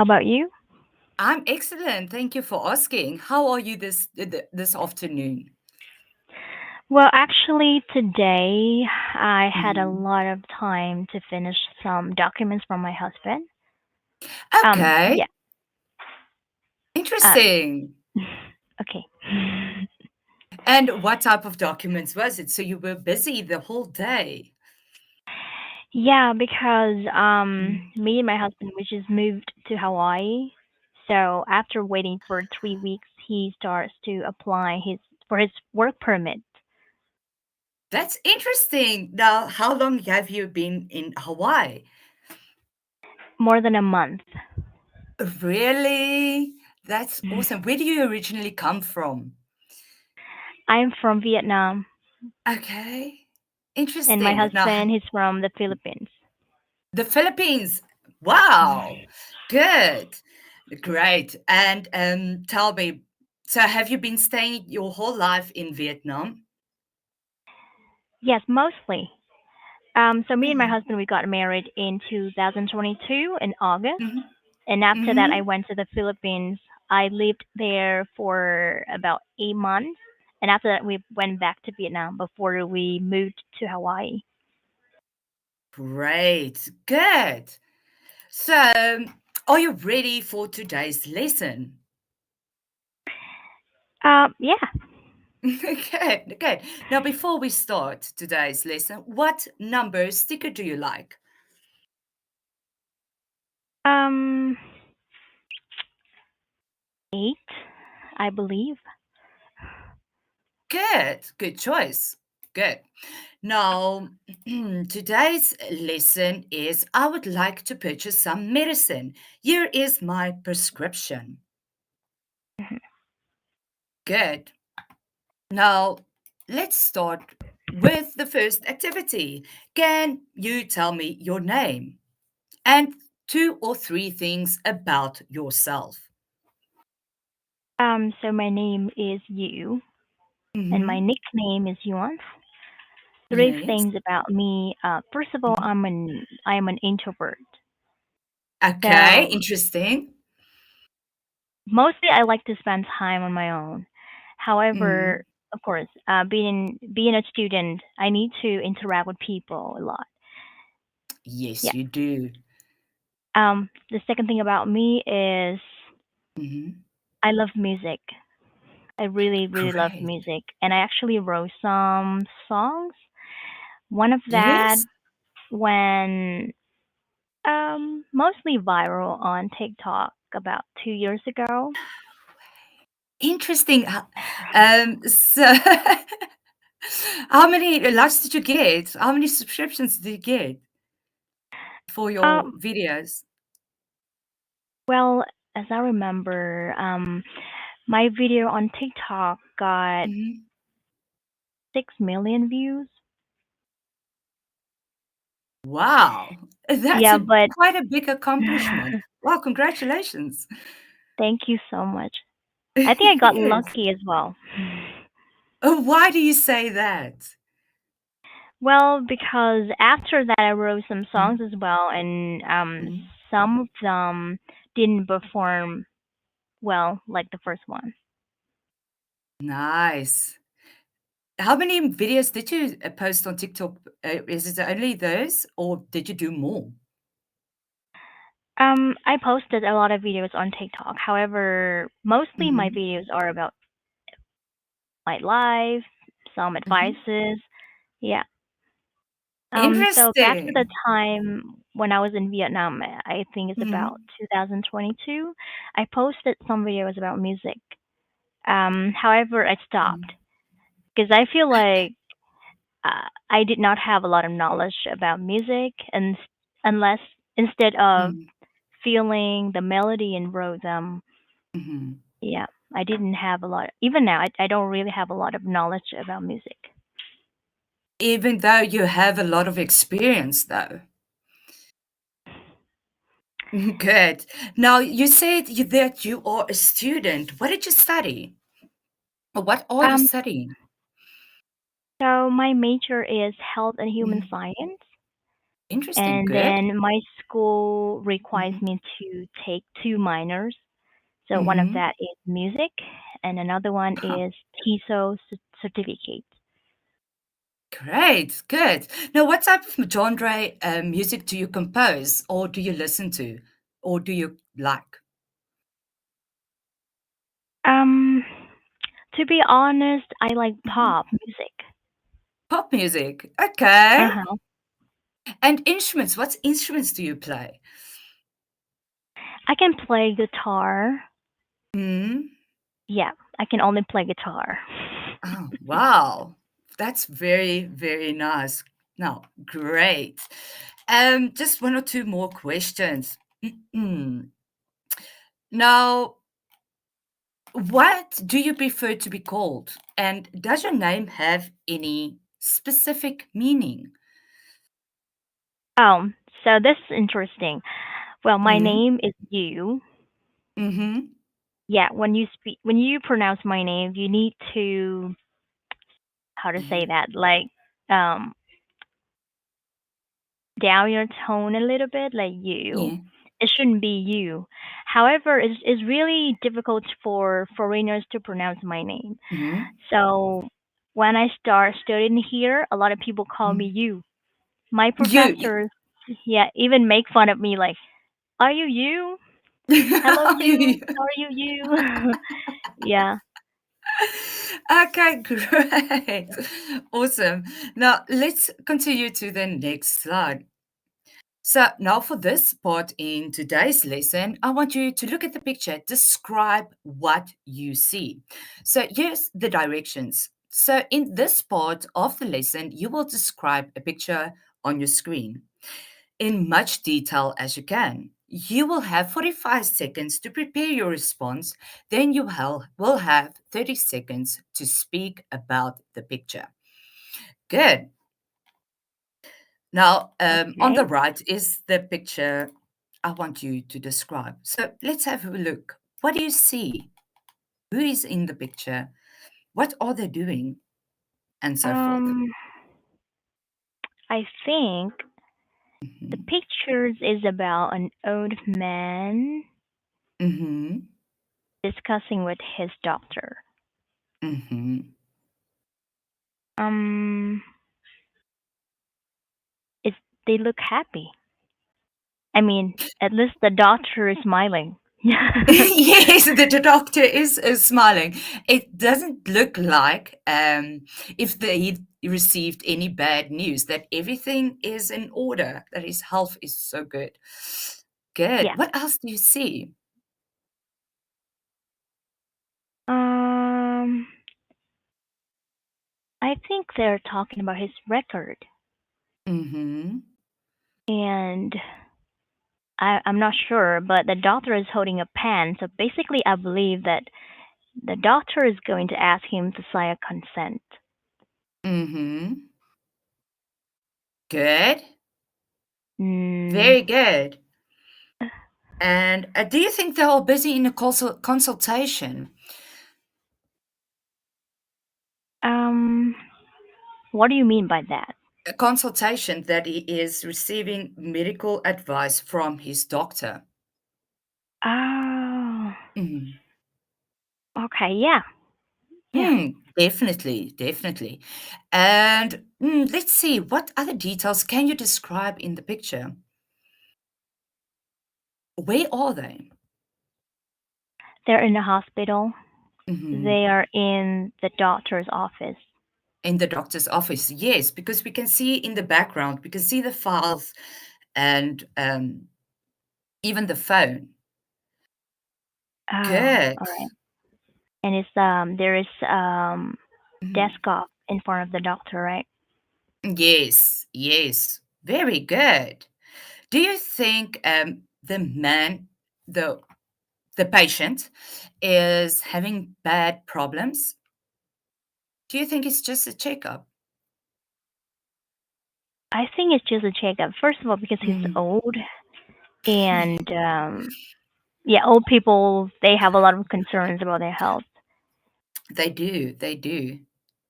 How about you? I'm excellent. Thank you for asking. How are you this afternoon? Well, actually, today I had a Mhm. lot of time to finish some documents from my husband. Okay, Yeah. Uh, interesting. okay. And what type of documents was it? So you were busy the whole day. Yeah, because Mhm. me and my husband we just moved to Hawaii. So after waiting for 3 weeks, he starts to apply his for his work permit. That's interesting. Now, how long have you been in Hawaii? More than a month. Really? That's awesome. Where do you originally come from? I'm from Vietnam, Okay, and my interesting. Now, husband he's from the Philippines. the Philippines. Wow. Good. Great. And tell me, so have you been staying your whole life in Vietnam? Yes, mostly. So me and my Mm. husband we got married in 2022 in August, Mhm. and after that I Mhm. went to the Philippines. I lived there for about 8 months, and after that we went back to Vietnam before we moved to Hawaii. Great. Good. So, are you ready for today's lesson? Yeah. Good. Good. Now, before we start today's lesson, what number sticker do you like? Um, 8, I believe. Good. Good choice. Good. Now, today's lesson is I would like to purchase some medicine. Here is my prescription. Mhm. Good. Now, let's start with the first activity. Can you tell me your name and two or three things about yourself? So my name is Yu, and my Mm-hmm. nickname is Yuanth. Three Yes. things about me. First of all, Mhm. I'm an introvert. Okay, So interesting. mostly I like to spend time on my own. However, Mm. of course, being a student, I need to interact with people a lot. Yes, Yeah. you do. The second thing about me is Hmm. I love music. I really, really love Great. music, and I actually wrote some songs. One of that Yes. when mostly viral on TikTok about 2 years ago. Interesting. So how many likes did you get? How many subscriptions did you get for your Um, videos? well, as I remember, my video on TikTok got Mhm. 6 million views. Wow, that's Yeah, a but quite a big accomplishment. Wow, congratulations. thank you so much. I think I got Yes. lucky as well. Why do you say that? Well, because after that I wrote some songs Mhm, as well, and mhm. some of them didn't perform well like the first one. Nice. How many videos did you post on TikTok? Is it only those, or did you do more? I posted a lot of videos on TikTok. However, mostly my Mhm, videos are about my life, some mhm. advices. Yeah. So back to the Interesting. time when I was in Vietnam, I think it's about Mhm, 2022. I posted some videos about music. However, I stopped mhm, because I feel like I did not have a lot of knowledge about music, and unless instead of mhm, feeling the melody and rhythm, mhm. yeah, I didn't have a lot. Even now, I don't really have a lot of knowledge about music. Even though you have a lot of experience, though. Good. Now, you said that you are a student. What did you study? Or what are you Um, studying? so my major is health and human Mhm. science. Interesting. And Good. then my school requires Mm-hmm. me to take two minors. So one of Mm-hmm. that is music, and another one Uh-huh. is TESOL certificate. Great. Good. Now, what type of genre music do you compose, or do you listen to, or do you like? Um, to be honest, I like Mhm. pop music. Pop music. Okay. Uh-huh. And instruments. What instruments do you play? I can play guitar. Mm. Yeah, I can only play guitar. Oh, wow. That's very, very nice. Now, great. Just one or two more questions. Now, what do you prefer to be called? And does your name have any specific meaning? Oh, so this is interesting. Well, my Mm, name is Yu. mm-hmm, Yeah, when you pronounce my name, you need to how to say you, that, like um down your tone a little bit, like you. yeah, It shouldn't be you. However, it's really difficult for foreigners to pronounce my name. mm, So when I start studying here, a lot of people call me mm. you. My You, professors, yeah, even make fun of me, like, "Are you you? Hello you. you. How are you you?" Yeah. Okay, great. Awesome. Now let's continue to the next slide. So now for this part in today's lesson, I want you to look at the picture, describe what you see. So here's the directions. So in this part of the lesson, you will describe a picture on your screen in much detail as you can. You will have 45 seconds to prepare your response, then will have 30 seconds to speak about the picture. Good. Now, on Okay. the right is the picture I want you to describe. So let's have a look. What do you see? Who is in the picture? What are they doing? And so forth. Um, I think the Hmm. pictures is about an old man Hmm. discussing with his doctor. Hmm. Um, it's they look happy. I mean, at least the doctor is smiling. Yes, the doctor is smiling. It doesn't look like if he received any bad news, that everything is in order, that his health is so good. Good. Yeah. What else do you see? Um, I think they're talking about his record, Mm-hmm. and I'm not sure, but the doctor is holding a pen. So basically, I believe that the doctor is going to ask him to sign a consent. Mm-hmm. Good. Mm, Very good. And do you think they're all busy in a consultation? um, what do you mean by that? A consultation that he is receiving medical advice from his doctor. Oh, Mhm. okay, yeah, yeah. Definitely, definitely. And let's see, what other details can you describe in the picture? Where are they? They're in the hospital. Hmm. They are in the doctor's office. In the doctor's office, yes, because we can see in the background, we can see the files and even the phone. Oh, Good. all right. And it's there is Mhm. desk up in front of the doctor, right? Yes, yes, very good. Do you think the man, the the patient, is having bad problems? Do you think it's just a checkup? I think it's just a checkup. First of all, because he's Mm. old, and yeah, old people they have a lot of concerns about their health, They do, they do.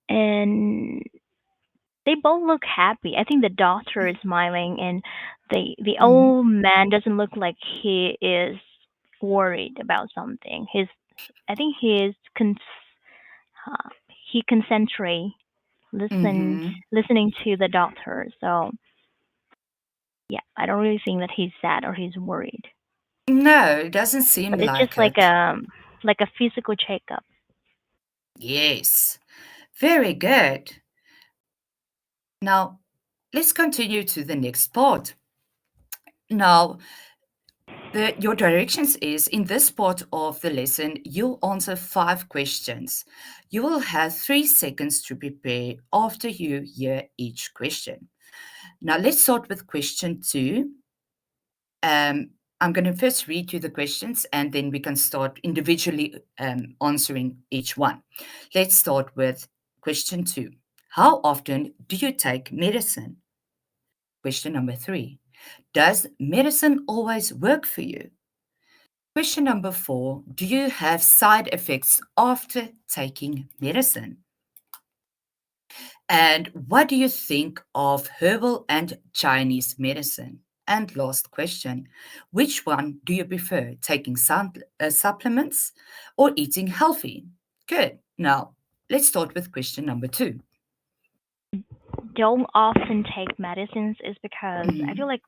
and They both look happy. I think the doctor is smiling, and the Mhm. old man doesn't look like he is worried about something. I think uh, he concentrate Mhm. listening to the doctor. So yeah, I don't really think that he's sad or he's worried. No, it doesn't seem But it's just like it. like a physical checkup. Yes. Very good. Now, let's continue to the next part. Now, your directions is in this part of the lesson, you'll answer 5 questions. You will have 3 seconds to prepare after you hear each question. Now, let's start with question 2. Um, I'm going to first read you the questions and then we can start individually answering each one. Let's start with question 2. How often do you take medicine? Question number 3. Does medicine always work for you? Question number 4. Do you have side effects after taking medicine? And what do you think of herbal and Chinese medicine? And last question, which one do you prefer, taking supplements or eating healthy? Good. Now, let's start with question number 2. Don't often take medicines is because I feel Hmm. like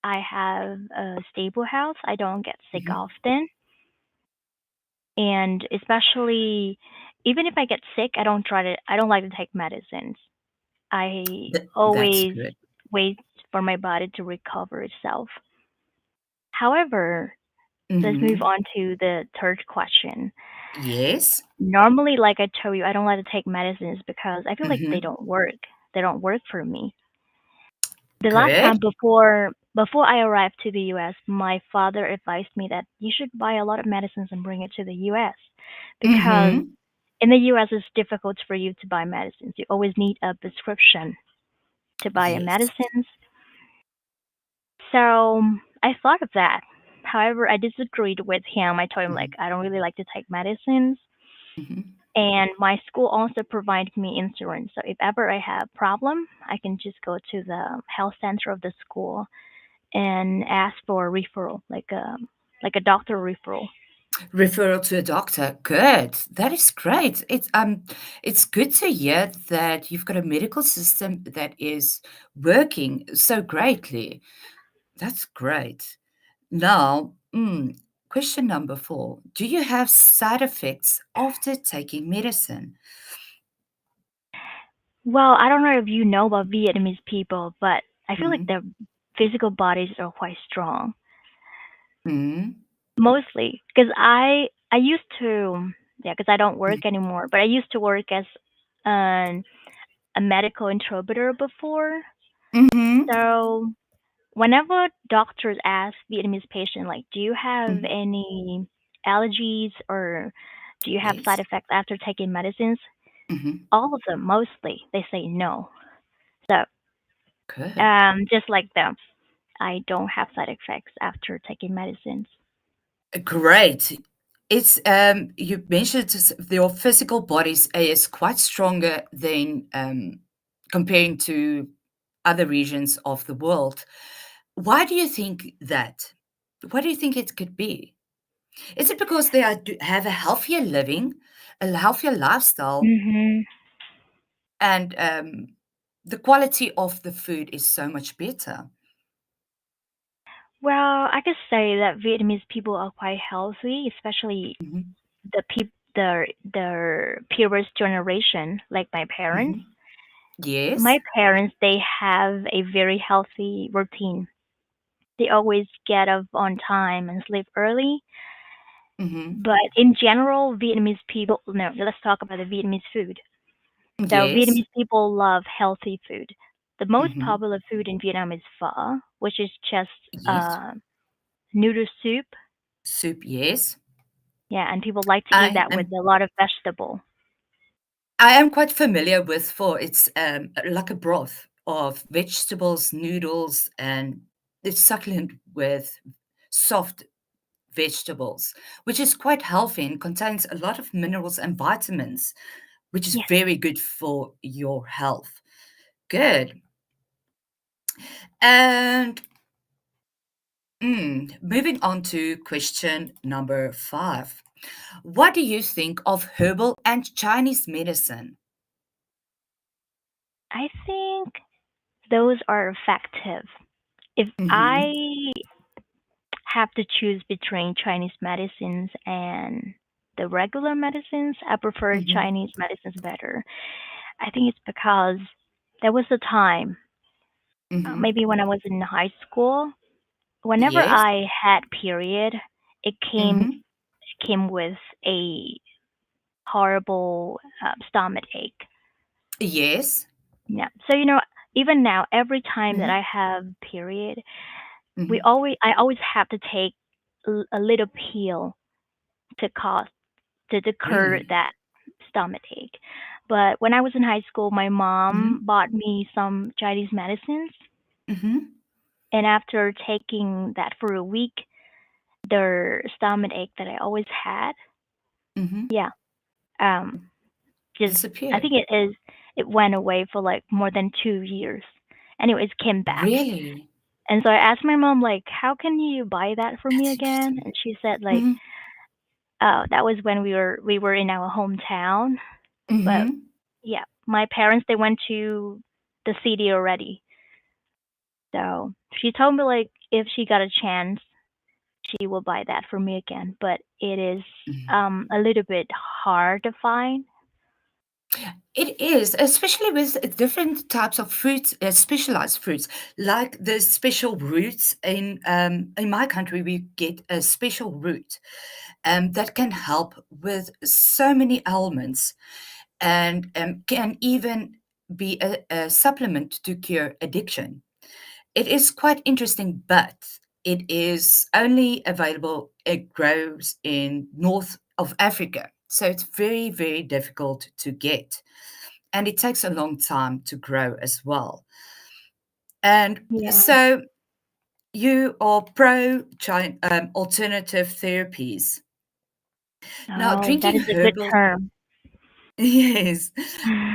I have a stable health. I don't get sick Hmm. often, and especially even if I get sick, I don't like to take medicines. I That's always good. wait for my body to recover itself. However, let's move Hmm. on to the third question. Yes. Normally, like I told you, I don't like to take medicines because I feel like they Hmm. don't work. They don't work for me. The last Good. time before I arrived to the US, my father advised me that you should buy a lot of medicines and bring it to the US because Hmm. in the US it's difficult for you to buy medicines. You always need a prescription to buy your Yes. medicines. So I thought of that. However, I disagreed with him. I told him like Hmm. I don't really like to take medicines, Hmm. and my school also provided me insurance. So if ever I have a problem, I can just go to the health center of the school and ask for a referral, like a doctor referral. Referral to a doctor. Good. That is great. It's good to hear that you've got a medical system that is working so greatly. That's great. Now, question number 4. Do you have side effects after taking medicine? Well, I don't know if you know about Vietnamese people, but I feel like Mm-hmm. their physical bodies are quite strong. Mm-hmm. Mostly, because I used to yeah, because I don't work anymore, but I used to work as an a medical interpreter before. Mm-hmm. So whenever doctors ask Vietnamese patient like, do you have Mm-hmm. any allergies or do you have Yes. side effects after taking medicines? Mm-hmm. All of them, mostly, they say no. So Good. just like them, I don't have side effects after taking medicines. Great. It's you mentioned your physical bodies is quite stronger than comparing to other regions of the world. Why do you think that? What do you think it could be? Is it because they have a healthier living, a healthier lifestyle, Mhm. and the quality of the food is so much better? Well, I could say that Vietnamese people are quite healthy, especially Hmm. the previous generation, like my parents. Hmm. Yes. My parents, they have a very healthy routine. They always get up on time and sleep early. Hmm. But in general, Vietnamese people, no, let's talk about the Vietnamese food. So Yes. Vietnamese people love healthy food. The most Hmm. popular food in Vietnam is pho, which is just Yes. noodle soup. Soup. Yes. Yeah, and people like to eat I that with am a lot of vegetable. I am quite familiar with pho. It's like a broth of vegetables, noodles, and it's succulent with soft vegetables, which is quite healthy and contains a lot of minerals and vitamins, which is Yes. very good for your health. Good. And moving on to question number 5. What do you think of herbal and Chinese medicine? I think those are effective. If Mm-hmm. I have to choose between Chinese medicines and the regular medicines, I prefer Mm-hmm. Chinese medicines better. I think it's because there was a time, Mm-hmm. maybe when I was in high school, whenever Yes. I had period, it Mm-hmm. came with a horrible stomach ache. Yes. Yeah. So even now, every time that Mm-hmm. I have period, Mm-hmm. I always have to take a little pill to cause to cure Really? that stomach ache. But when I was in high school, my Mm-hmm. mom bought me some Chinese medicines, Mm-hmm. and after taking that for a week, the stomach ache that I always had, Mm-hmm. yeah, um, just I Disappeared. think it went away for like more than 2 years. Anyway, it came back. Really? And so I asked my mom like, "How can you buy that for me That's again?" interesting. And she said like, Mm-hmm. "Oh, that was when we were in our hometown." But Mm-hmm. yeah, my parents they went to the city already. So she told me like if she got a chance, she will buy that for me again. But it is a little bit hard to find. It is, especially with different types of fruits, specialized fruits, like the special roots. In my country, we get a special root that can help with so many ailments, and can even be a supplement to cure addiction. It is quite interesting, but it is only available, it grows in north of Africa. So it's very, very difficult to get. And it takes a long time to grow as well. And Yeah. so you are pro alternative therapies. Now, Oh, that drinking is a good herbal, term. yes,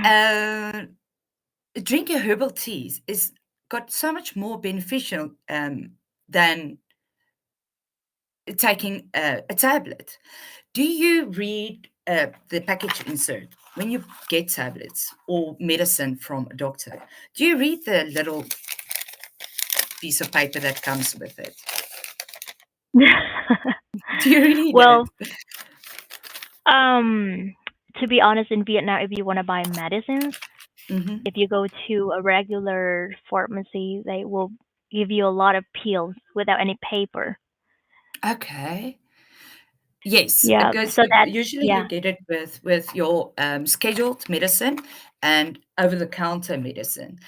uh, drinking herbal teas is got so much more beneficial than taking a tablet. Do you read the package insert when you get tablets or medicine from a doctor? Do you read the little piece of paper that comes with it? Do you read Well, it? um, to be honest, in Vietnam, if you want to buy medicines, Hmm. if you go to a regular pharmacy, they will give you a lot of pills without any paper. Okay. Yes, it Yeah, goes. so that's Usually, you yeah. get it with your scheduled medicine and over the counter medicine.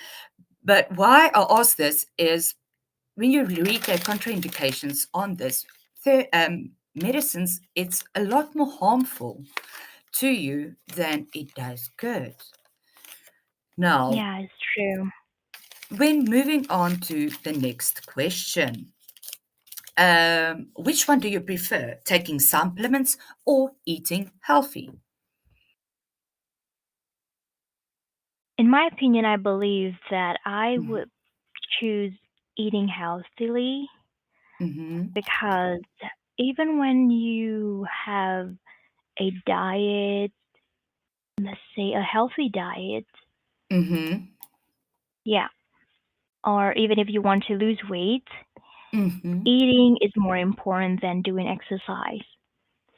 But why I ask this is when you read the contraindications on this medicines, it's a lot more harmful to you than it does good. Now, Yeah, it's true. when moving on to the next question, which one do you prefer, taking supplements or eating healthy? In my opinion, I believe that I Mm-hmm. would choose eating healthily Mm-hmm. because even when you have a diet, let's say a healthy diet, Mm-hmm. yeah, or even if you want to lose weight, Mm-hmm. eating is more important than doing exercise.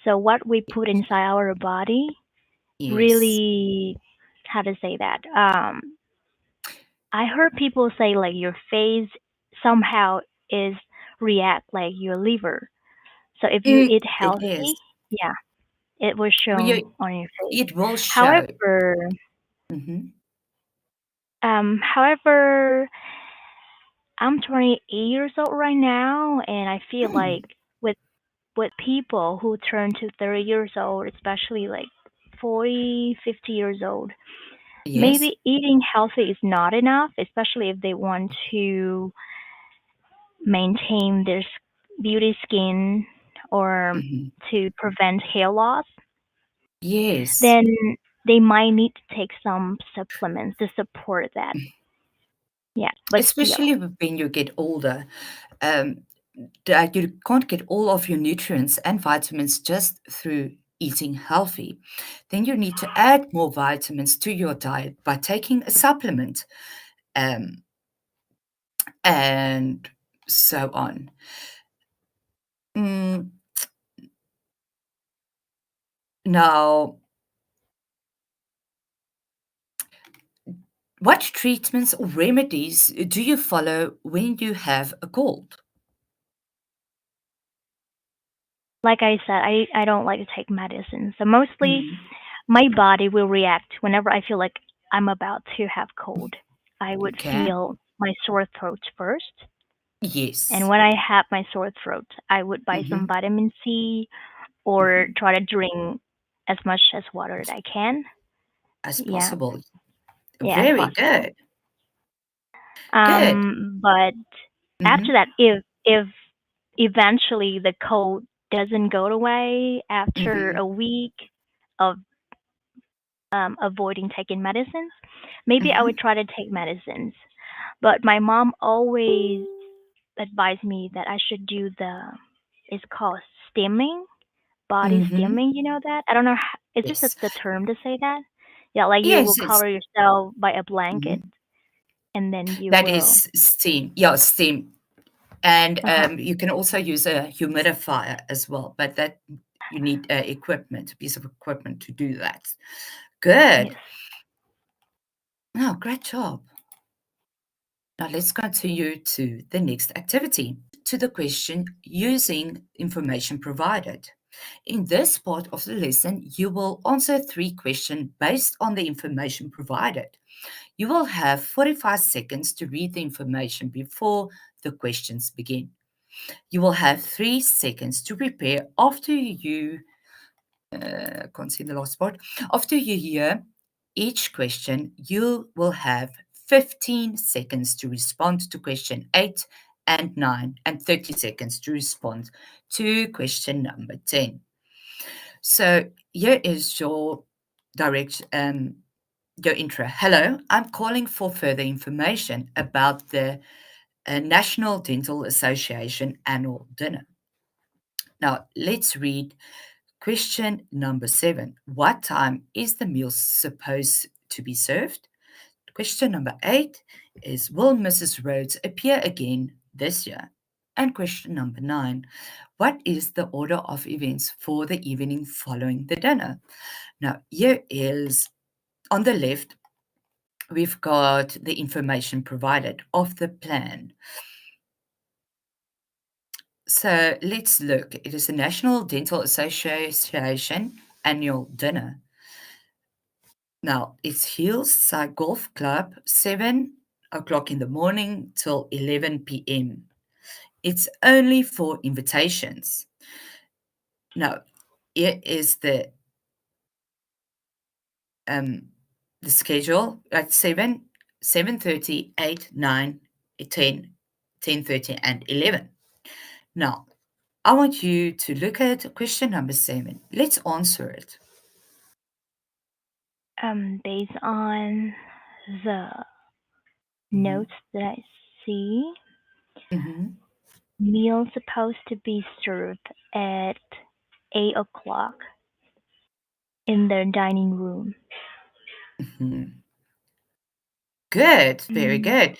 So what we put inside our body Yes. really, how to say that? I heard people say like your face somehow is react like your liver. So if you eat It is. healthy, yeah, it will Well, show on your face. it will show. However, Mm-hmm. however, I'm 28 years old right now, and I feel like Mm. with people who turn to 30 years old, especially like 40, 50 years old, Yes. maybe eating healthy is not enough, especially if they want to maintain their beauty skin or Mhm. to prevent hair loss. Yes. Then they might need to take some supplements to support that. Yeah, but especially still, when you get older. Um, that you can't get all of your nutrients and vitamins just through eating healthy. Then you need to add more vitamins to your diet by taking a supplement, um, and so on. Mm, now, what treatments or remedies do you follow when you have a cold? like I said, I don't like to take medicine. So mostly Mm, my body will react whenever I feel like I'm about to have cold. I would okay. feel my sore throat first. And Yes. when I have my sore throat, I would buy some Hmm. vitamin C or Hmm. try to drink as much as water as I can. As Yeah, possible. yeah, as Very possible. good. Good. But after Hmm. that, if eventually the cold doesn't go away after Hmm. a week of avoiding taking medicines, maybe I would Hmm. try to take medicines. But my mom always advised me that I should do it's called steaming, body Hmm. steaming. You know that? I don't know. Is this Yes. the term to say that? Yeah, like you will Yes, it's cover yourself by a blanket mhm. and then you That will. is steam. Yeah, steam. And Uh huh. you can also use a humidifier as well, but that you need equipment, a piece of equipment to do that. Yes. Good. Oh, great job. Now let's continue to the next activity, to the question using information provided. In this part of the lesson, you will answer three questions based on the information provided. You will have 45 seconds to read the information before the questions begin. You will have 3 seconds to prepare after you, can't see the last part, after you hear each question, you will have 15 seconds to respond to question 8 and 9, and 30 seconds to respond to question number 10. So here is your intro. Hello, I'm calling for further information about the National Dental Association annual dinner. Now, let's read question number 7. What time is the meal supposed to be served? Question number 8 is, will Mrs. Rhodes appear again this year? And question number 9, what is the order of events for the evening following the dinner? Now, here is on the left, we've got the information provided of the plan. So let's look. It is the National Dental Association annual dinner. Now, it's Hillside Golf Club, 7 o'clock in the morning till 11 p.m. It's only for invitations. Now, here is um, the schedule at 7, 7:30, 8, 9, 10, 10:30, and 11. Now, I want you to look at question number 7. Let's answer it. Based on the Mhm. notes that I see, Mhm. meal supposed to be served at 8 o'clock in the dining room. Mhm. Good, very Mm. good.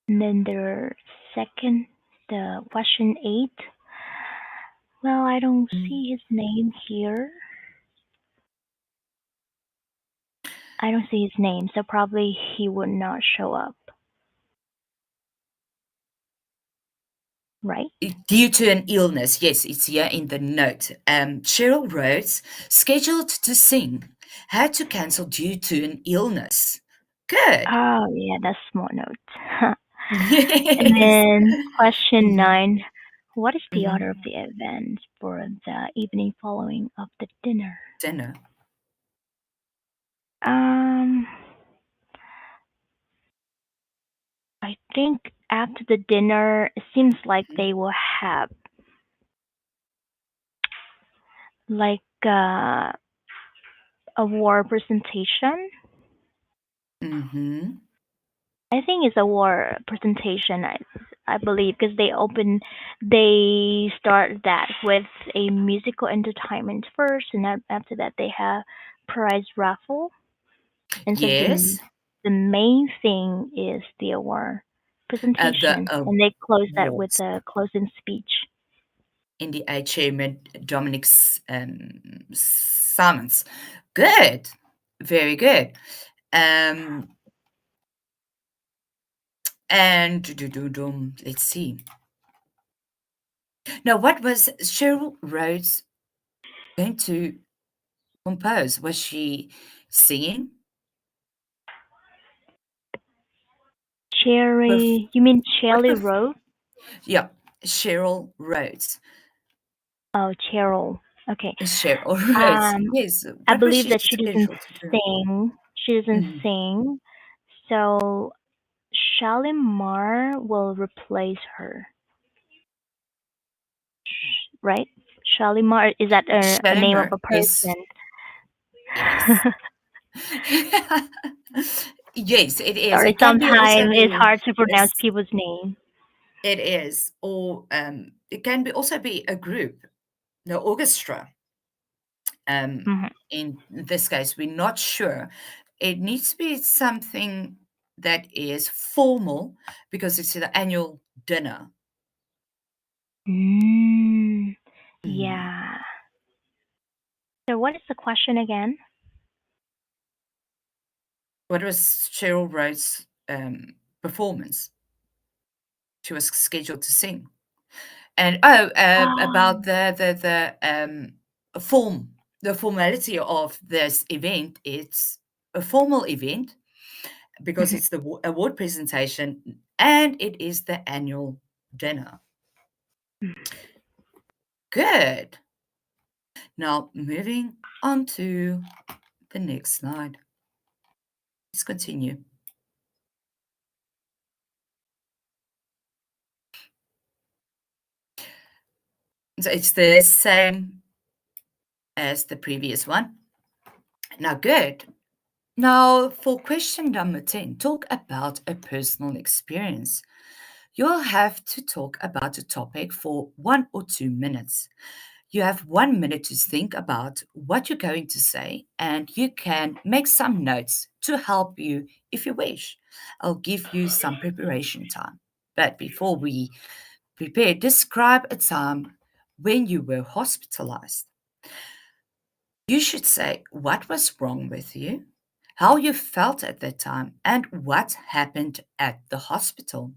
And then the second, the question 8. Well, I don't Mm. see his name here. I don't see his name, so probably he would not show up, right? Due to an illness, yes, it's here in the note. Cheryl Rhodes, scheduled to sing, had to cancel due to an illness. Good. Oh, yeah, that's small note. And Yes. then question Mhm. 9. What is the order of Mhm. the event for the evening following of the dinner? Dinner. Um, I think after the dinner, it seems like Mhm. they will have like a war presentation. Mm-hmm. I think it's a war presentation. I believe because they start that with a musical entertainment first, and after that they have prize raffle. And so Yes. the main thing is the award The presentation, and they close that with awards a closing speech. in the chairman Dominic's Simons. Good. Very good. Um, and let's see. Now, what was Cheryl Rhodes going to compose? Was she singing? Perf- You mean what Cherry was? Road? Yeah, Cheryl Rhodes. Oh, Cheryl. Okay. Cheryl Rhodes. Um, Yes. I What was believe she that she doesn't scheduled to do? sing. She doesn't Mm. sing. So Shalimar will replace her, right? Shalimar, is that a name of Shalimar. a Yes. person? Yes. Yes, it is. Sorry, It can be also sometimes it's be hard to pronounce yes, people's name. it is, or it can be also be a group, the orchestra. Um, Hmm. in this case, we're not sure. It needs to be something that is formal because it's the annual dinner. Mm, Mm. yeah. So what is the question again? What was Cheryl Rhodes' performance? She was scheduled to sing. And about Oh, the form, the formality of this event. It's a formal event because mhm. it's the award presentation and it is the annual dinner. Good. Now moving on to the next slide. Let's continue. So it's the same as the previous one. Now, good. Now, for question number 10, talk about a personal experience. You'll have to talk about a topic for 1 or 2 minutes. You have 1 minute to think about what you're going to say, and you can make some notes to help you if you wish. I'll give you some preparation time. But before we prepare, describe a time when you were hospitalized. You should say what was wrong with you, how you felt at that time, and what happened at the hospital.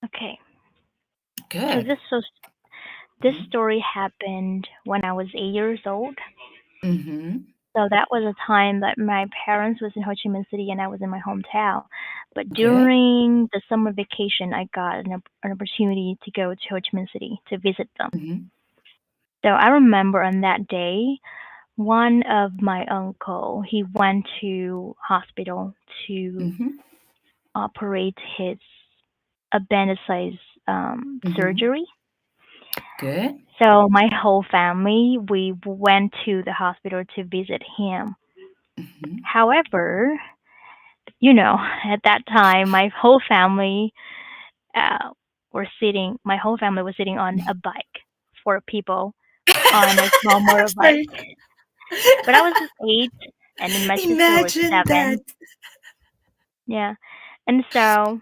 Okay. So Good. this story happened when I was 8 years old. Mm-hmm. So that was a time that my parents was in Ho Chi Minh City and I was in my hometown. But Good. during the summer vacation, I got an opportunity to go to Ho Chi Minh City to visit them. Mhm, So I remember on that day, one of my uncle, he went to hospital to mhm, operate his appendicitis mhm. surgery. Good. So my whole family, we went to the hospital to visit him. Mhm, However, at that time, uh, my whole family was sitting on a bike, four people on a small motorbike. Sorry. But I was just 8, and then my sister was Imagine that. 7. Yeah. And so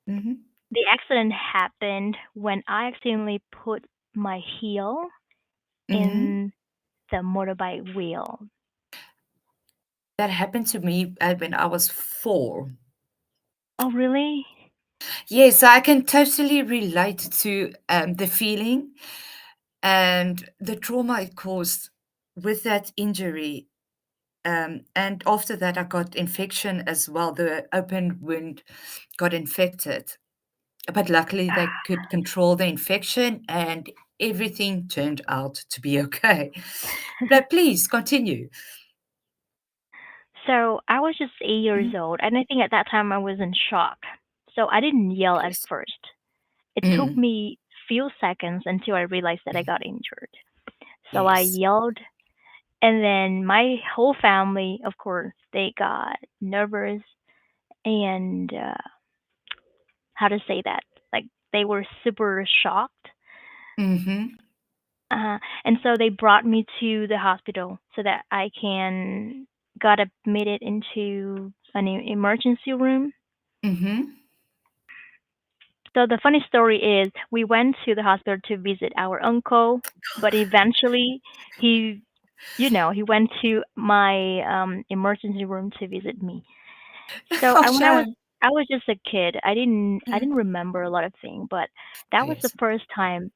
Mhm, the accident happened when I accidentally put my heel mhm. in the motorbike wheel. That happened to me, when I was 4. Oh, really? Yes, I can totally relate to, the feeling and the trauma it caused with that injury, and after that, I got infection as well. The open wound got infected. But luckily, they could control the infection and everything turned out to be okay. But please continue. So I was just 8 years Mhm. old, and I think at that time I was in shock. So I didn't yell at Yes. first. It took Mm, me few seconds until I realized that I got injured. So I yes. yelled, and then my whole family, of course, they got nervous and how to say that? Like they were super shocked. Mm-hmm. And so they brought me to the hospital so that I can got admitted into an emergency room. Mm-hmm. So the funny story is we went to the hospital to visit our uncle, but eventually he, he went to my emergency room to visit me. So Oh, when shame. I was just a kid, I Mm, didn't remember a lot of things, but that was the yes. first time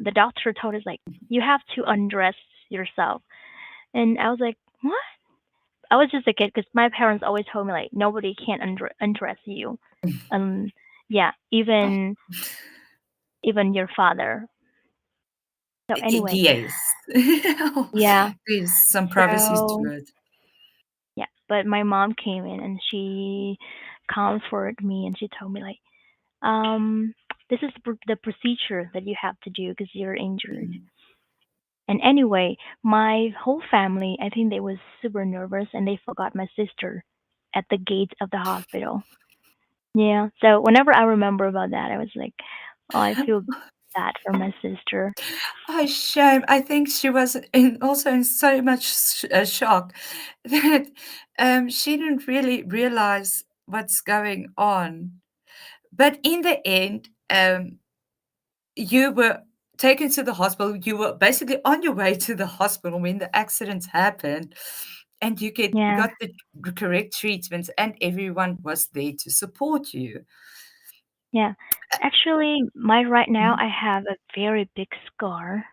the doctor told us like you have to undress yourself, and I was like, what? I was just a kid because my parents always told me like nobody can undress you. Um, yeah, Oh, even your father. So anyway, yes. yeah. There's some privacy to So it. yeah, but my mom came in and she comforted me and she told me like, this is the procedure that you have to do because you're injured. Mm. And anyway, my whole family, I think they was super nervous and they forgot my sister at the gate of the hospital. Yeah. So whenever I remember about that, I was like, oh, I feel bad for my sister. Oh, shame. I think she was also in so much shock that she didn't really realize what's going on. But in the end, you were taken to the hospital. You were basically on your way to the hospital when the accident happened, and you Yeah. got the correct treatment, and everyone was there to support you. Yeah. Actually, my right now Mhm. I have a very big scar,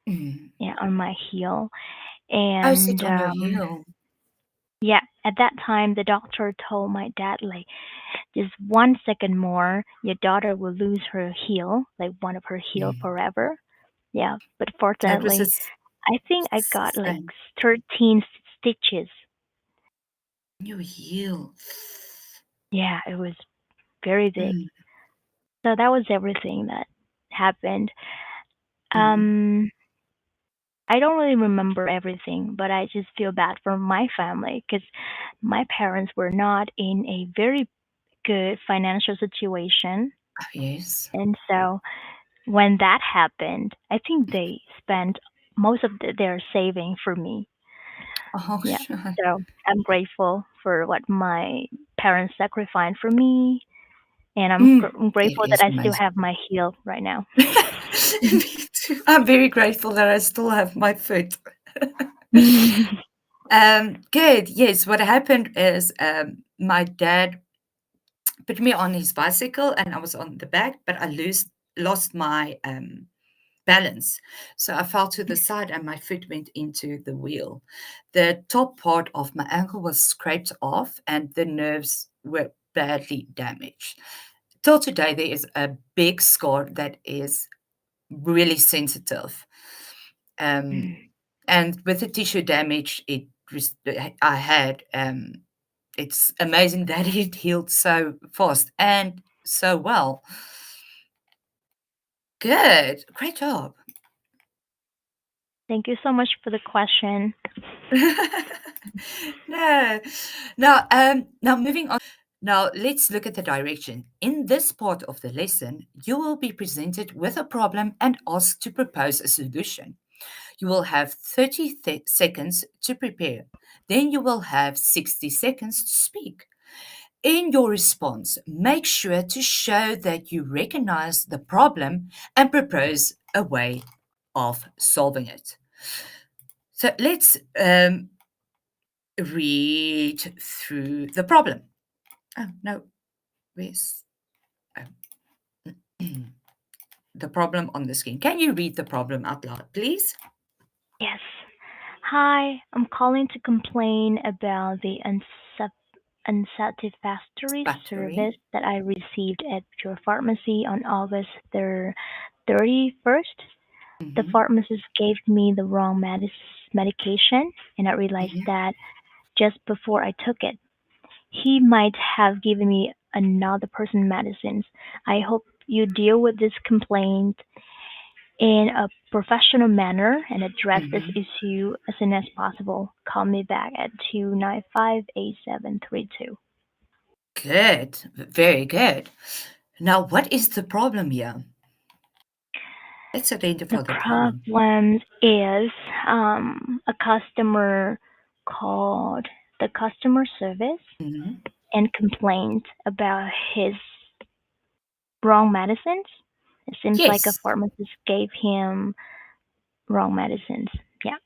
Mm. yeah, on my heel. Oh, sit And on your heel. yeah, at that time the doctor told my dad like just 1 second more, your daughter will lose her heel, like one of her heel Mm. forever. Yeah, but That was fortunately, I think I got like same 13 stitches. on your heel. Yeah, it was very big. Mm, So that was everything that happened. mm. Um, I don't really remember everything, but I just feel bad for my family because my parents were not in a very good financial situation. Oh, yes. And so when that happened, I think they spent most of their saving for me. Oh, Yeah. sure. So I'm grateful for what my parents sacrificed for me, and I'm It grateful that is I still amazing. have my heel right now. Me too. I'm very grateful that I still have my foot. Good. Yes, what happened is my dad put me on his bicycle and I was on the back, but I lost my balance. So I fell to the side and my foot went into the wheel. The top part of my ankle was scraped off and the nerves were badly damaged. Till today, there is a big scar that is really sensitive. Um, Mm. and with the tissue damage I had, it's amazing that it healed so fast and so well. Good. Great job. Thank you so much for the question. No. Now moving on. Now let's look at the direction. In this part of the lesson, you will be presented with a problem and asked to propose a solution. You will have 30 seconds to prepare. Then you will have 60 seconds to speak. In your response, make sure to show that you recognize the problem and propose a way of solving it. So let's read through the problem. Oh, no, where's oh, the problem on the screen? Can you read the problem out loud, please? Yes. Hi, I'm calling to complain about the unsatisfactory Factory. service that I received at your pharmacy on August 31st. The Mm-hmm. pharmacist gave me the wrong medication, and I realized Mm-hmm. that just before I took it. He might have given me another person medicines. I hope you deal with this complaint in a professional manner and address this Mm-hmm. issue as soon as possible. Call me back at 295-8732. Good. Very good. Now, what is the problem here? Let's The identify the problem. problem is a customer called the customer service Mm-hmm. and complained about his wrong medicines. It seems like a Yes. pharmacist gave him wrong medicines. Yeah.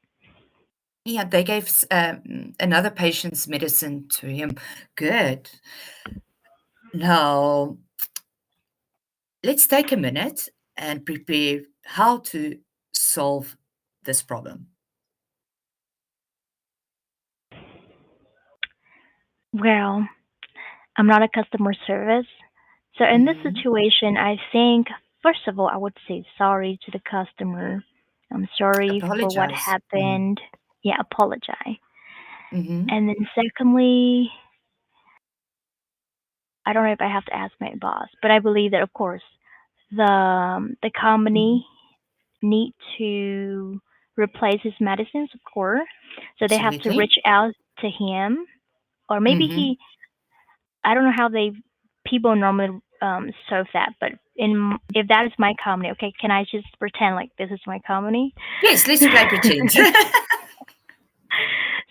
Yeah, they gave another patient's medicine to him. Good. Now, let's take a minute and prepare how to solve this problem. Well, I'm not a customer service. So in this Mm-hmm. situation, I think first of all, I would say sorry to the customer. I'm sorry for what Apologize. Mm-hmm. happened. Yeah, apologize. Mm-hmm. And then secondly, I don't know if I have to ask my boss, but I believe that of course the Mm-hmm. company need to replace his medicines, of course. So they have to Absolutely. reach out to him, or maybe Mm-hmm. he. I don't know how they people normally solve that, but in if that is my company, okay, can I just pretend like this is my company? Yes, let's play pretend.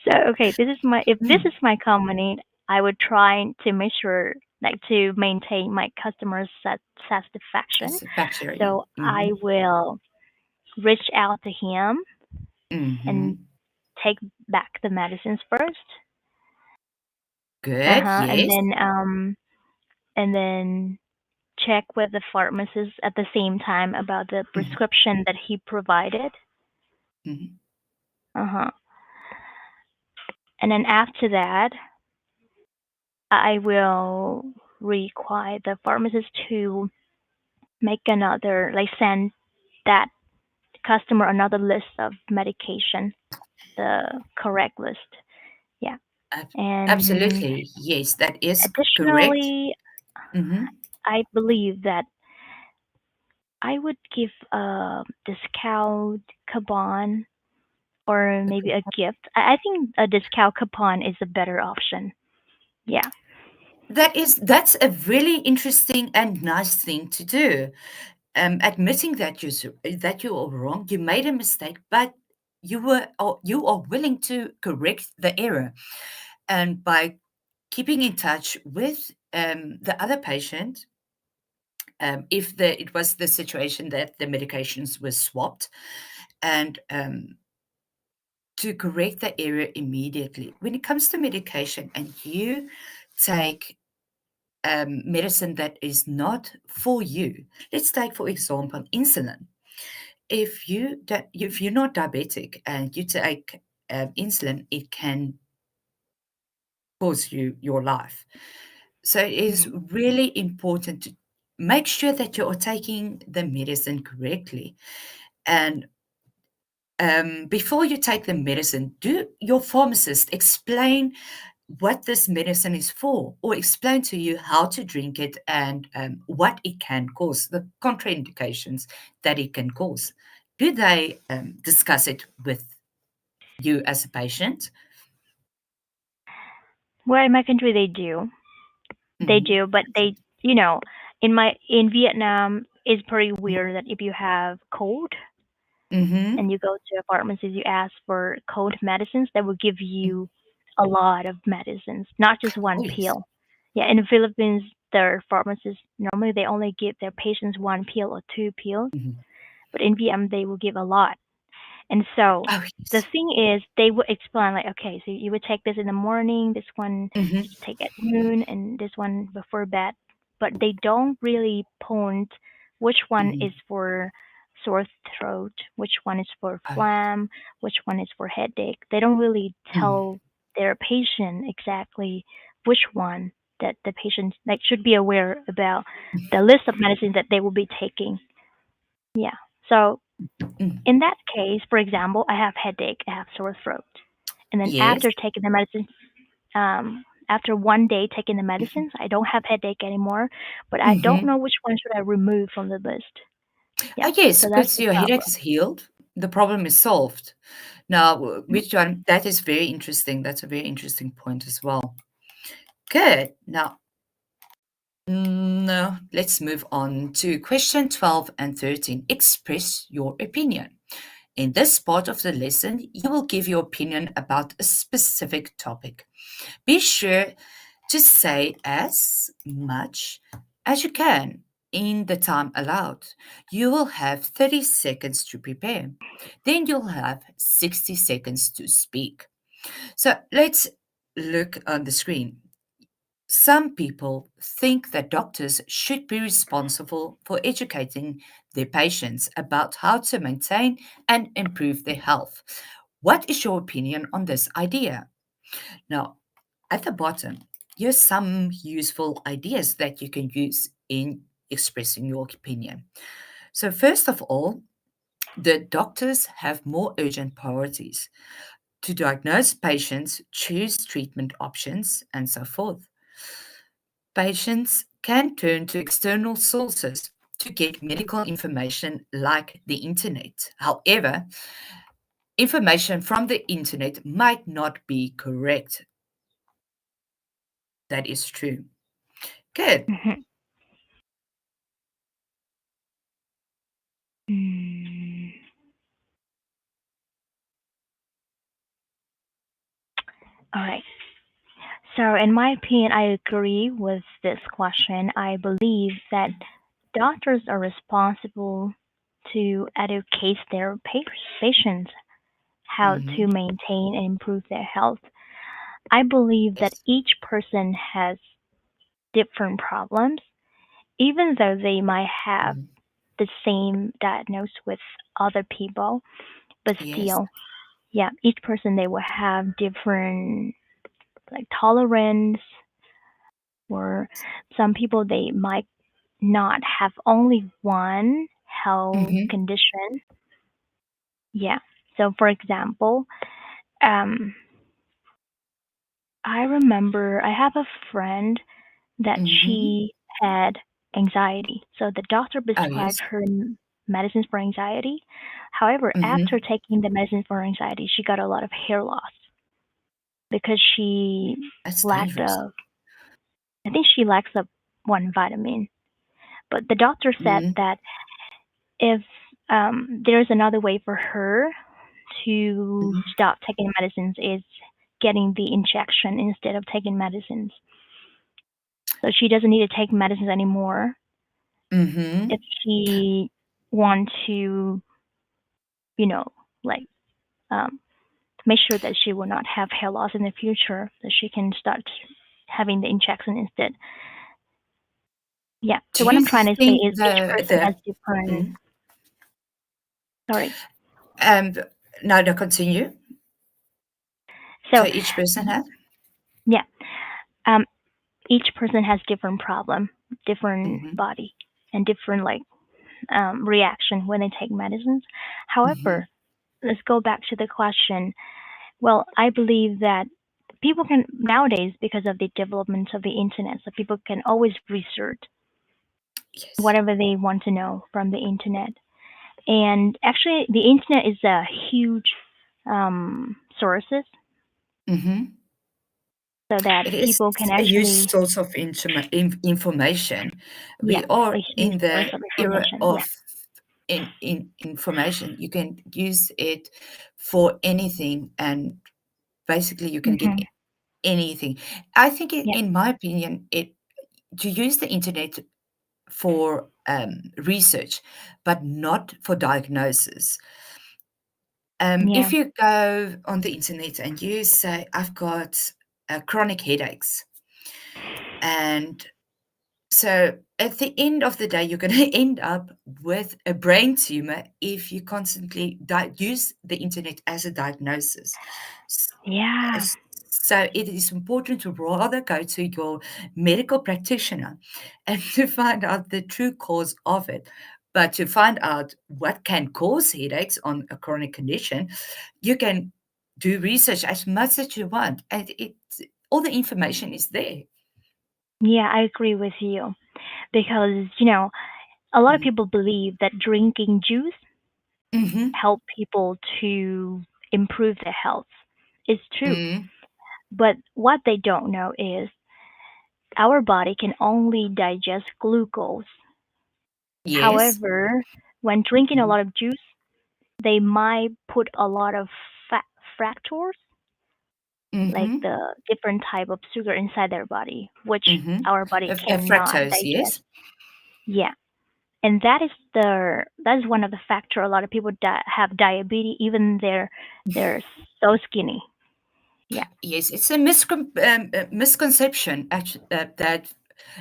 So okay, this is my if this Mm. is my company, I would try to make sure like to maintain my customer satisfaction. That's a factory. So Mm-hmm. I will reach out to him and Mm-hmm. take back the medicines first. Good. Uh-huh. Yes. And then check with the pharmacist at the same time about the Mm-hmm. prescription that he provided. Mm-hmm. Uh-huh. And then after that, I will require the pharmacist to make another, like send that customer another list of medication, the correct list. Yeah. Ab- And Absolutely. Yes, that is correct. additionally, Mm-hmm. I believe that I would give a discount coupon or maybe a gift. I think a discount coupon is a better option. Yeah. That's a really interesting and nice thing to do. Admitting that that you are wrong, you made a mistake, but you are willing to correct the error, and by keeping in touch with the other patient, if it was the situation that the medications were swapped, and to correct the error immediately. When it comes to medication, and you take medicine that is not for you. Let's take, for example, insulin. If you're not diabetic and you take insulin, it can cause you your life. So it is Mhm. really important to make sure that you are taking the medicine correctly. And before you take the medicine, do your pharmacist explain what this medicine is for, or explain to you how to drink it and what it can cause, the contraindications that it can cause. Do they discuss it with you as a patient? Well, in my country, they do. They Mm-hmm. do, but in Vietnam, it's pretty weird that if you have cold Mm-hmm. and you go to a pharmacy, you ask for cold medicines, they will give you a lot of medicines, not just Oh, one yes. pill. Yeah, in the Philippines, their pharmacists normally they only give their patients one pill or two pills, Mm-hmm. but in Vietnam they will give a lot. And so Oh, the yes. thing is, they would explain like, okay, so you would take this in the morning, this one Mm-hmm. you take at noon, and this one before bed. But they don't really point which one Mm-hmm. is for sore throat, which one is for Oh, phlegm, which one is for headache. They don't really mm-hmm. tell their patient exactly which one that the patient like should be aware about the list of medicines that they will be taking. Yeah. So Mm. in that case, for example, I have headache, I have sore throat, and then Yes. after taking the medicine, after one day taking the medicines, I don't have headache anymore, but I don't Mm-hmm. know which one should I remove from the list. Yeah. Yes, So that's because the your problem. headache is healed, the problem is solved. Now, which one? That is very interesting. That's a very interesting point as well. Good. Now, no, let's move on to question 12 and 13. Express your opinion. In this part of the lesson, you will give your opinion about a specific topic. Be sure to say as much as you can in the time allowed. You will have 30 seconds to prepare. Then you'll have 60 seconds to speak. So let's look on the screen. Some people think that doctors should be responsible for educating their patients about how to maintain and improve their health. What is your opinion on this idea? Now, at the bottom, here's some useful ideas that you can use in expressing your opinion. So, first of all, the doctors have more urgent priorities to diagnose patients, choose treatment options, and so forth. Patients can turn to external sources to get medical information like the internet. However, information from the internet might not be correct. That is true. Good. Hmm. Mm. All right. So, in my opinion, I agree with this question. I believe that doctors are responsible to educate their patients how to Mhm. maintain and improve their health. I believe that Yes. each person has different problems, even though they might have Mhm. the same diagnosis with other people, but Yes. still, yeah, each person they will have different like tolerance, or some people they might not have only one health Mhm. condition. Yeah. So for example, um, I remember I have a friend that Mhm. she had anxiety. So the doctor Oh, prescribed yes. her medicines for anxiety. However, after Mhm. taking the medicine for anxiety, she got a lot of hair loss because she That's lacked dangerous. a, I think she lacks a one vitamin. But the doctor said Mhm. that if there's another way for her to Mhm. stop taking medicines is getting the injection instead of taking medicines. So she doesn't need to take medicines anymore if Mhm. she want to, you know, like um, make sure that she will not have hair loss in the future, that she can start having the injection instead. Yeah. So Do what you I'm trying to say think is each person has the different. mm, Sorry. um no, no, continue. So So each person have? yeah, um, each person has different problem, different Mhm. body, and different like reaction when they take medicines. Mhm. However, let's go back to the question. Well, I believe that people can nowadays because of the development of the internet, so people can always research Yes. whatever they want to know from the internet. And actually, the internet is a huge sources Mhm. so that It is people can a huge actually, source of information. yeah, We a are huge in source the of era information. Yeah. of in information. You can use it for anything, and basically you can get Hmm. anything. I think, Yeah. in my opinion, it to use the internet for research, but not for diagnosis. Yeah. If you go on the internet and you say, "I've got chronic headaches," and so at the end of the day, you're going to end up with a brain tumor if you constantly use the internet as a diagnosis. S- Yeah. So it is important to rather go to your medical practitioner and to find out the true cause of it. But to find out what can cause headaches on a chronic condition, you can do research as much as you want, and all the information is there. Yeah, I agree with you because, a lot of Mm. people believe that drinking juice Mhm. help people to improve their health. It's true. Mm. But what they don't know is our body can only digest glucose. Yes. However, when drinking a Mhm. lot of juice, they might put a lot of fat fractors, like Mhm. the different type of sugar inside their body, which Mhm. our body cannot Fructose, digest. yes? Yeah, and that is one of the factor a lot of people have diabetes, even they're so skinny. Yeah. Yes, it's a misconception actually, that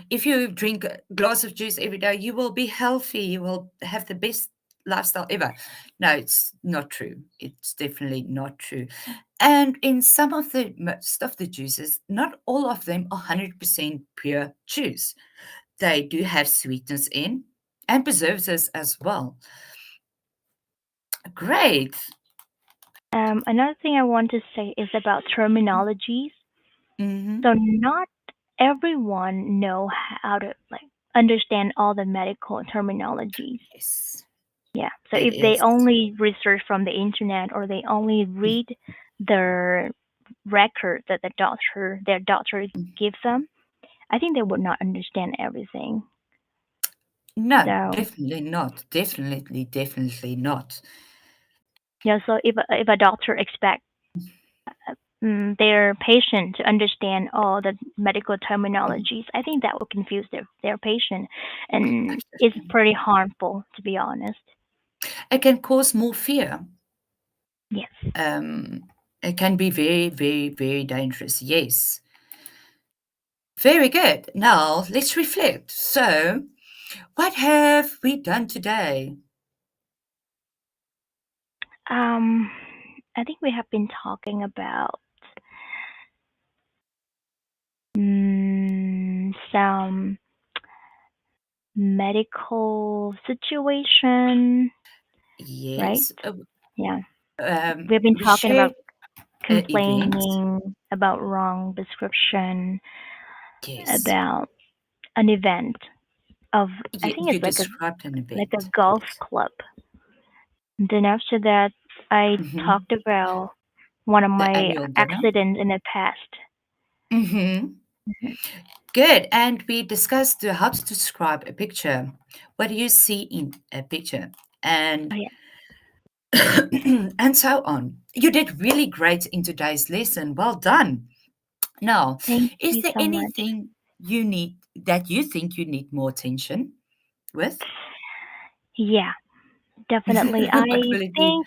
if you drink a glass of juice every day, you will be healthy, you will have the best lifestyle ever. No, it's not true. It's definitely not true. And in some of the most of the juices, not all of them are 100% pure juice. They do have sweetness in and preservatives as well. Great. Another thing I want to say is about terminologies. Mm-hmm. So not everyone know how to like understand all the medical terminologies. Yes, Yeah. So it if they is. only research from the internet or they only read the record that their doctor gives them, I think they would not understand everything. No, So definitely not. Definitely not. yeah. So if a doctor expects their patient to understand all the medical Mm, terminologies, I think that will confuse their patient, and it's absolutely. pretty harmful, to be honest. It can cause more fear. Yes. Um, it can be very, very, very dangerous. Yes. Very good. Now let's reflect. So, what have we done today? Um, I think we have been talking about some medical situation, right? Yes. Yeah. We've been We talking shared about events. complaining, about wrong prescription, Yes. about an event of, I think You it's described an like a event. golf Yes. club. Then after that, I Hmm. talked about one of The my annual dinner. accidents in the past. Hmm. Mhm. Good. And we discussed how to describe a picture. What do you see in a picture? Oh And yeah, and so on. You did really great in today's lesson. Well done. Now, thank is you there so much. anything you need that you think you need more attention with? Yeah, definitely. What will it be?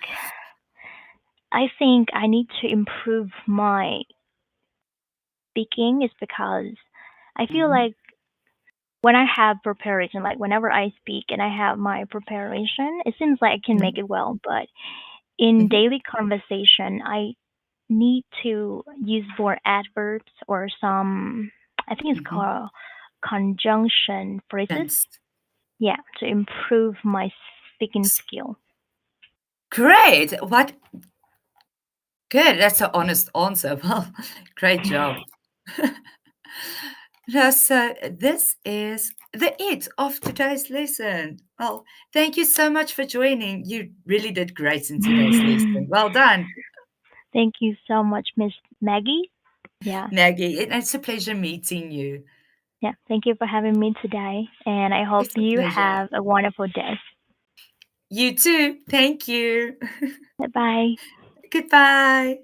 I think I need to improve my speaking is because I feel Mhm, like when I have preparation, like whenever I speak and I have my preparation, it seems like I can make mhm, it well. But in mhm, daily conversation, I need to use more adverbs or some, I think it's mhm. called conjunction phrases. That's Yeah, to improve my speaking skill. great. What good. That's an honest answer. Well, great job. Now, so this is the it of today's lesson. Well, thank you so much for joining. You really did great in today's lesson. Well done, Thank you so much, Miss Maggie. Yeah, Maggie. It's a pleasure meeting you. yeah. Thank you for having me today, and I hope It's a you pleasure. have a wonderful day. You too. Thank you. Bye bye. Goodbye.